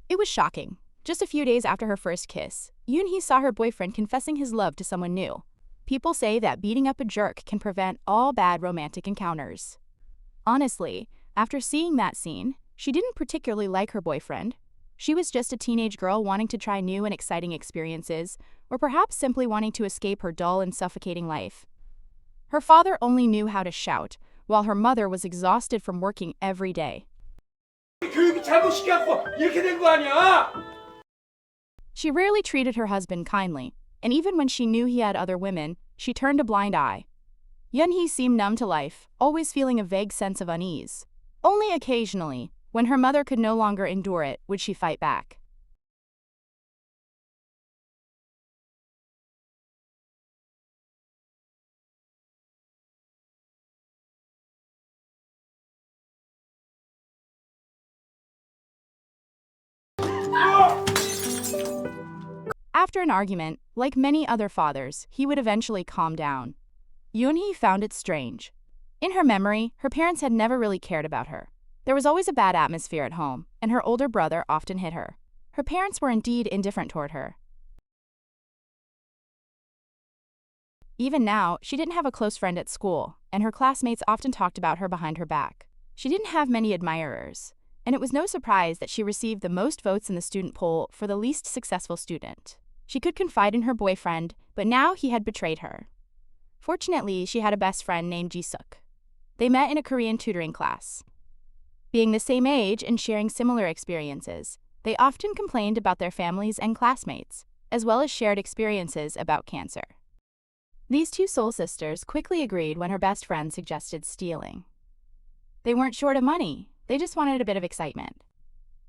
It was shocking. Just a few days after her first kiss, Yoon-hee saw her boyfriend confessing his love to someone new. People say that beating up a jerk can prevent all bad romantic encounters. Honestly, after seeing that scene, she didn't particularly like her boyfriend. She was just a teenage girl wanting to try new and exciting experiences, or perhaps simply wanting to escape her dull and suffocating life. Her father only knew how to shout, while her mother was exhausted from working every day. She rarely treated her husband kindly, and even when she knew he had other women, she turned a blind eye. Yoon-hee seemed numb to life, always feeling a vague sense of unease. Only occasionally, when her mother could no longer endure it, would she fight back. After an argument, like many other fathers, he would eventually calm down. Yoon-hee found it strange. In her memory, her parents had never really cared about her. There was always a bad atmosphere at home, and her older brother often hit her. Her parents were indeed indifferent toward her. Even now, she didn't have a close friend at school, and her classmates often talked about her behind her back. She didn't have many admirers, and it was no surprise that she received the most votes in the student poll for the least successful student. She could confide in her boyfriend, but now he had betrayed her. Fortunately, she had a best friend named Ji-suk. They met in a Korean tutoring class. Being the same age and sharing similar experiences, they often complained about their families and classmates, as well as shared experiences about cancer. These two soul sisters quickly agreed when her best friend suggested stealing. They weren't short of money, they just wanted a bit of excitement.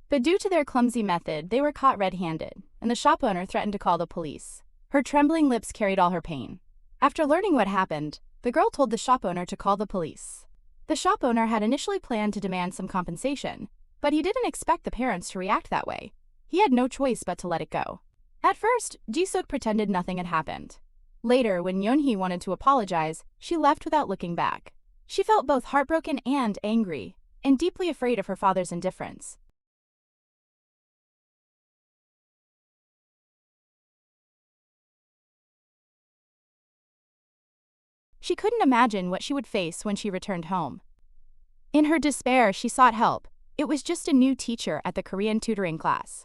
But due to their clumsy method, they were caught red-handed, and the shop owner threatened to call the police. Her trembling lips carried all her pain. After learning what happened, the girl told the shop owner to call the police. The shop owner had initially planned to demand some compensation, but he didn't expect the parents to react that way. He had no choice but to let it go. At first, Ji-suk pretended nothing had happened. Later, when Yoon-hee wanted to apologize, she left without looking back. She felt both heartbroken and angry, and deeply afraid of her father's indifference. She couldn't imagine what she would face when she returned home. In her despair, she sought help. It was just a new teacher at the Korean tutoring class.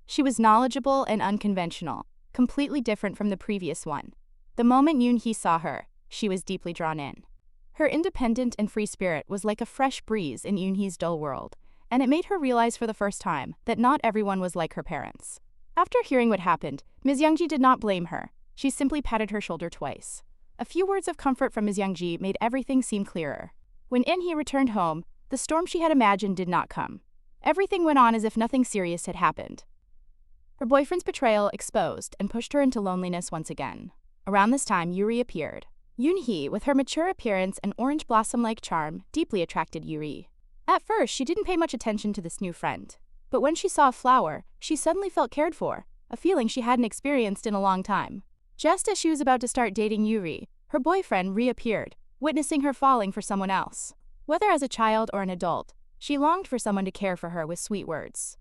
She was knowledgeable and unconventional, completely different from the previous one. The moment Yoon-hee saw her, she was deeply drawn in. Her independent and free spirit was like a fresh breeze in Yoon-hee's dull world, and it made her realize for the first time that not everyone was like her parents. After hearing what happened, Ms. Youngji did not blame her. She simply patted her shoulder twice. A few words of comfort from Ms. Youngji made everything seem clearer. When In-hee returned home, the storm she had imagined did not come. Everything went on as if nothing serious had happened. Her boyfriend's betrayal exposed and pushed her into loneliness once again. Around this time, Yuri appeared. Yoon-hee, with her mature appearance and orange blossom-like charm, deeply attracted Yuri. At first, she didn't pay much attention to this new friend. But when she saw a flower, she suddenly felt cared for, a feeling she hadn't experienced in a long time. Just as she was about to start dating Yuri, her boyfriend reappeared, witnessing her falling for someone else. Whether as a child or an adult, she longed for someone to care for her with sweet words.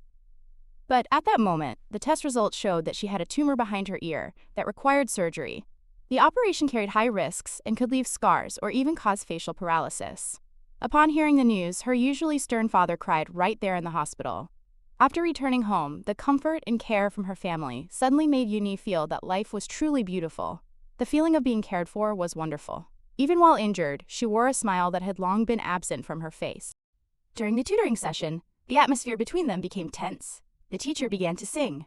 But at that moment, the test results showed that she had a tumor behind her ear that required surgery. The operation carried high risks and could leave scars or even cause facial paralysis. Upon hearing the news, her usually stern father cried right there in the hospital. After returning home, the comfort and care from her family suddenly made Yoon-hee feel that life was truly beautiful. The feeling of being cared for was wonderful. Even while injured, she wore a smile that had long been absent from her face. During the tutoring session, the atmosphere between them became tense. The teacher began to sing.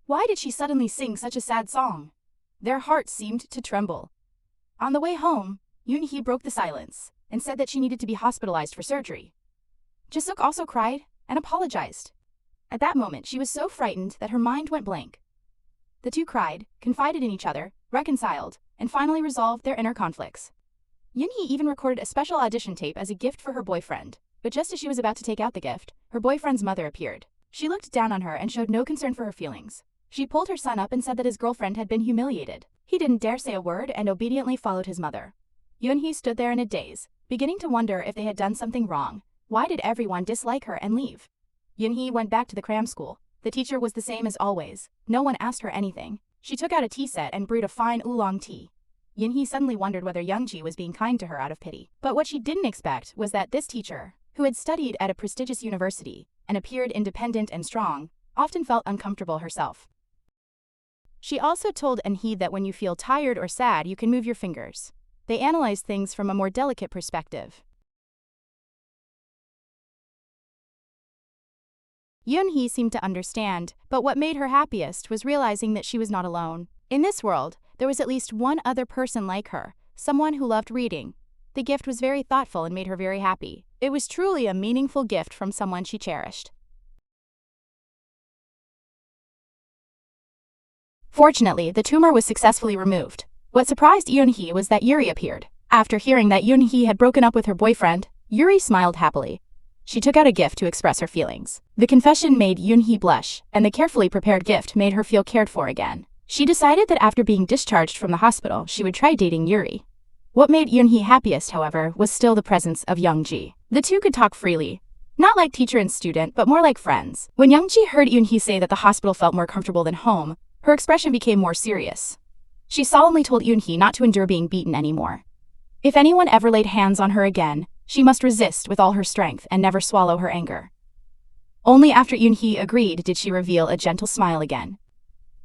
Why did she suddenly sing such a sad song? Their hearts seemed to tremble. On the way home, Yoon-hee broke the silence and said that she needed to be hospitalized for surgery. Ji-suk also cried and apologized. At that moment, she was so frightened that her mind went blank. The two cried, confided in each other, reconciled, and finally resolved their inner conflicts. Yoon-hee even recorded a special audition tape as a gift for her boyfriend, but just as she was about to take out the gift, her boyfriend's mother appeared. She looked down on her and showed no concern for her feelings. She pulled her son up and said that his girlfriend had been humiliated. He didn't dare say a word and obediently followed his mother. Yoon-hee stood there in a daze, beginning to wonder if they had done something wrong. Why did everyone dislike her and leave? Yoon-hee went back to the cram school, The teacher was the same as always. No one asked her anything. She took out a tea set and brewed a fine oolong tea. Yunhee suddenly wondered whether Youngji was being kind to her out of pity. But what she didn't expect was that this teacher, who had studied at a prestigious university and appeared independent and strong, often felt uncomfortable herself. She also told Eunhee that when you feel tired or sad, you can move your fingers. They analyze things from a more delicate perspective. Yoonhee seemed to understand, but what made her happiest was realizing that she was not alone. In this world, there was at least one other person like her, someone who loved reading. The gift was very thoughtful and made her very happy. It was truly a meaningful gift from someone she cherished. Fortunately, the tumor was successfully removed. What surprised Yoonhee was that Yuri appeared. After hearing that Yoonhee had broken up with her boyfriend, Yuri smiled happily. She took out a gift to express her feelings. The confession made Yoonhee blush, and the carefully prepared gift made her feel cared for again. She decided that after being discharged from the hospital, she would try dating Yuri. What made Yoonhee happiest, however, was still the presence of Youngji. The two could talk freely, not like teacher and student, but more like friends. When Youngji heard Yoonhee say that the hospital felt more comfortable than home, her expression became more serious. She solemnly told Yoonhee not to endure being beaten anymore. If anyone ever laid hands on her again, she must resist with all her strength and never swallow her anger. Only after Yoonhee agreed did she reveal a gentle smile again.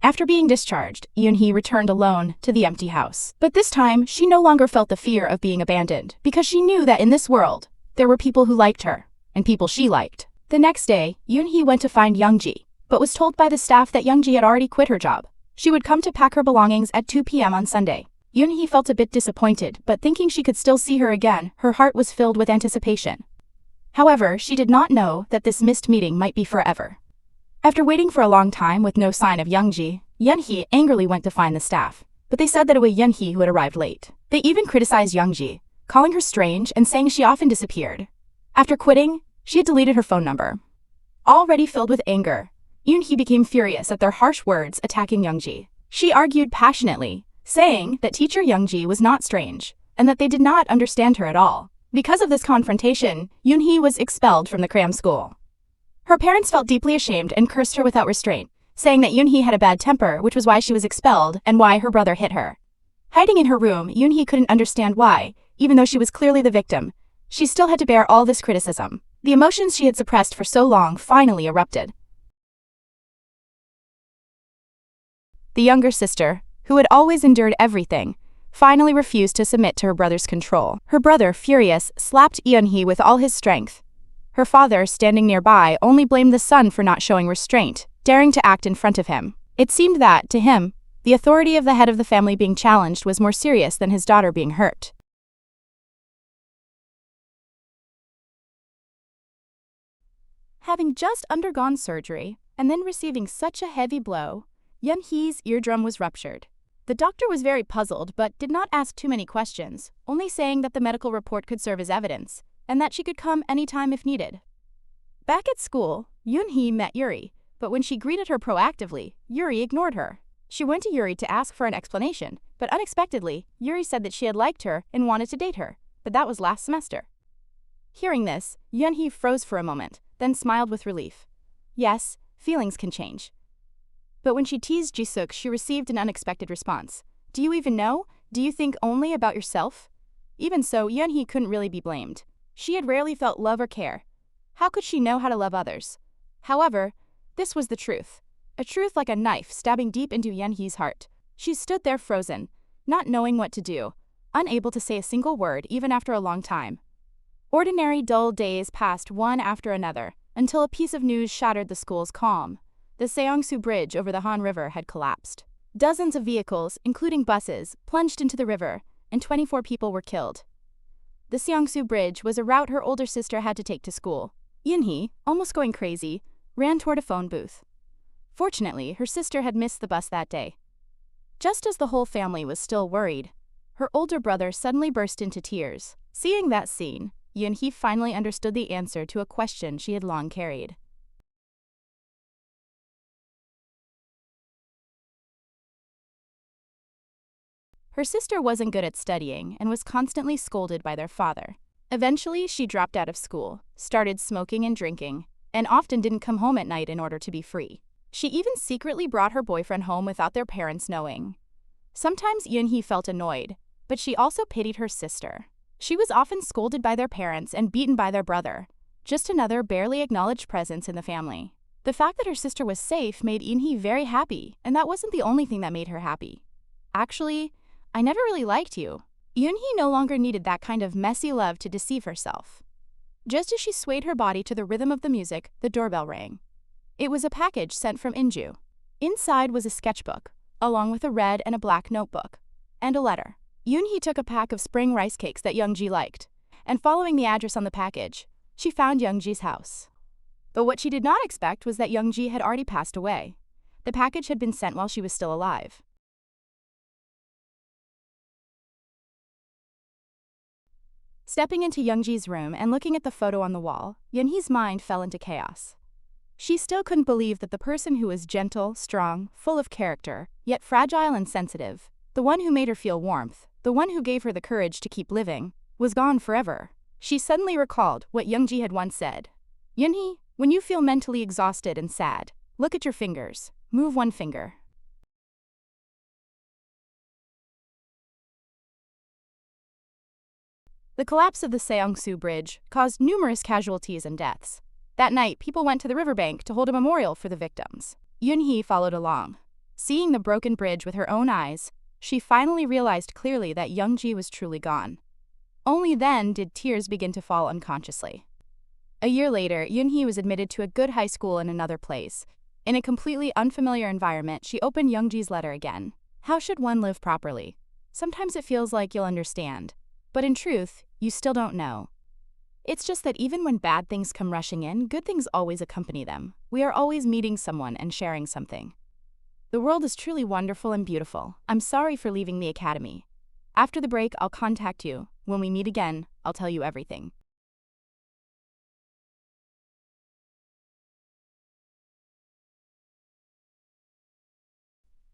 After being discharged, Yoonhee returned alone to the empty house. But this time, she no longer felt the fear of being abandoned, because she knew that in this world, there were people who liked her, and people she liked. The next day, Yoonhee went to find Youngji, but was told by the staff that Youngji had already quit her job. She would come to pack her belongings at 2 p.m. on Sunday. Yoonhee felt a bit disappointed, but thinking she could still see her again, her heart was filled with anticipation. However, she did not know that this missed meeting might be forever. After waiting for a long time with no sign of Youngji, Yoonhee angrily went to find the staff, but they said that it was Yoonhee who had arrived late. They even criticized Youngji, calling her strange and saying she often disappeared. After quitting, she had deleted her phone number. Already filled with anger, Yoonhee became furious at their harsh words attacking Youngji. She argued passionately, saying that teacher Youngji was not strange, and that they did not understand her at all. Because of this confrontation, Yoonhee was expelled from the cram school. Her parents felt deeply ashamed and cursed her without restraint, saying that Yoonhee had a bad temper, which was why she was expelled and why her brother hit her. Hiding in her room, Yoonhee couldn't understand why, even though she was clearly the victim. She still had to bear all this criticism. The emotions she had suppressed for so long finally erupted. The younger sister, who had always endured everything, finally refused to submit to her brother's control. Her brother, furious, slapped Yoonhee with all his strength. Her father, standing nearby, only blamed the son for not showing restraint, daring to act in front of him. It seemed that, to him, the authority of the head of the family being challenged was more serious than his daughter being hurt. Having just undergone surgery, and then receiving such a heavy blow, Yoonhee's eardrum was ruptured. The doctor was very puzzled but did not ask too many questions, only saying that the medical report could serve as evidence, and that she could come anytime if needed. Back at school, Yoonhee met Yuri, but when she greeted her proactively, Yuri ignored her. She went to Yuri to ask for an explanation, but unexpectedly, Yuri said that she had liked her and wanted to date her, but that was last semester. Hearing this, Yoonhee froze for a moment, then smiled with relief. Yes, feelings can change. But when she teased Jisuk, she received an unexpected response. Do you even know? Do you think only about yourself? Even so, Yoonhee couldn't really be blamed. She had rarely felt love or care. How could she know how to love others? However, this was the truth. A truth like a knife stabbing deep into Yoonhee's heart. She stood there frozen, not knowing what to do, unable to say a single word even after a long time. Ordinary dull days passed one after another, until a piece of news shattered the school's calm. The Seongsu Bridge over the Han River had collapsed. Dozens of vehicles, including buses, plunged into the river, and 24 people were killed. The Seongsu Bridge was a route her older sister had to take to school. Yoonhee, almost going crazy, ran toward a phone booth. Fortunately, her sister had missed the bus that day. Just as the whole family was still worried, her older brother suddenly burst into tears. Seeing that scene, Yoonhee finally understood the answer to a question she had long carried. Her sister wasn't good at studying and was constantly scolded by their father. Eventually, she dropped out of school, started smoking and drinking, and often didn't come home at night in order to be free. She even secretly brought her boyfriend home without their parents knowing. Sometimes Yoonhee felt annoyed, but she also pitied her sister. She was often scolded by their parents and beaten by their brother, just another barely acknowledged presence in the family. The fact that her sister was safe made Yoonhee very happy, and that wasn't the only thing that made her happy. Actually, I never really liked you. Yoonhee no longer needed that kind of messy love to deceive herself. Just as she swayed her body to the rhythm of the music, the doorbell rang. It was a package sent from Inju. Inside was a sketchbook, along with a red and a black notebook, and a letter. Yoonhee took a pack of spring rice cakes that Youngji liked, and following the address on the package, she found Youngji's house. But what she did not expect was that Youngji had already passed away. The package had been sent while she was still alive. Stepping into Youngji's room and looking at the photo on the wall, Yoonhee's mind fell into chaos. She still couldn't believe that the person who was gentle, strong, full of character, yet fragile and sensitive, the one who made her feel warmth, the one who gave her the courage to keep living, was gone forever. She suddenly recalled what Youngji had once said. Yoonhee, when you feel mentally exhausted and sad, look at your fingers. Move one finger. The collapse of the Seongsu Bridge caused numerous casualties and deaths. That night, people went to the riverbank to hold a memorial for the victims. Yoonhee followed along. Seeing the broken bridge with her own eyes, she finally realized clearly that Youngji was truly gone. Only then did tears begin to fall unconsciously. A year later, Yoonhee was admitted to a good high school in another place. In a completely unfamiliar environment, she opened Youngji's letter again. How should one live properly? Sometimes it feels like you'll understand, but in truth, you still don't know. It's just that even when bad things come rushing in, good things always accompany them. We are always meeting someone and sharing something. The world is truly wonderful and beautiful. I'm sorry for leaving the academy. After the break, I'll contact you. When we meet again, I'll tell you everything.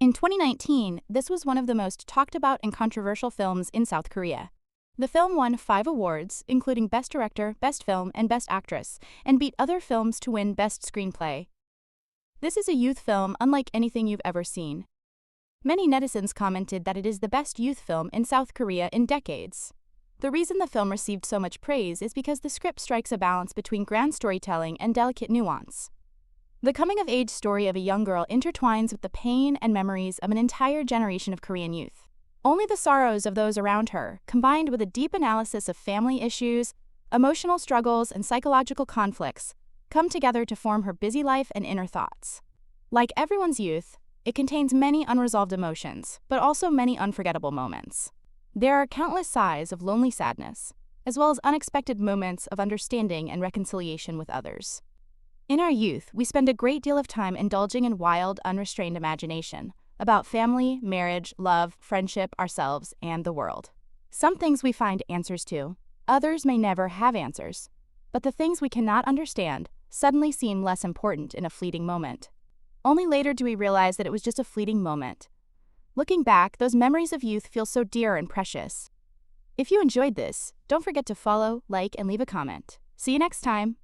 In 2019, this was one of the most talked about and controversial films in South Korea. The film won 5 awards, including Best Director, Best Film, and Best Actress, and beat other films to win Best Screenplay. This is a youth film unlike anything you've ever seen. Many netizens commented that it is the best youth film in South Korea in decades. The reason the film received so much praise is because the script strikes a balance between grand storytelling and delicate nuance. The coming-of-age story of a young girl intertwines with the pain and memories of an entire generation of Korean youth. Only the sorrows of those around her, combined with a deep analysis of family issues, emotional struggles, and psychological conflicts, come together to form her busy life and inner thoughts. Like everyone's youth, it contains many unresolved emotions, but also many unforgettable moments. There are countless sighs of lonely sadness, as well as unexpected moments of understanding and reconciliation with others. In our youth, we spend a great deal of time indulging in wild, unrestrained imagination about family, marriage, love, friendship, ourselves, and the world. Some things we find answers to, others may never have answers, but the things we cannot understand suddenly seem less important in a fleeting moment. Only later do we realize that it was just a fleeting moment. Looking back, those memories of youth feel so dear and precious. If you enjoyed this, don't forget to follow, like, and leave a comment. See you next time!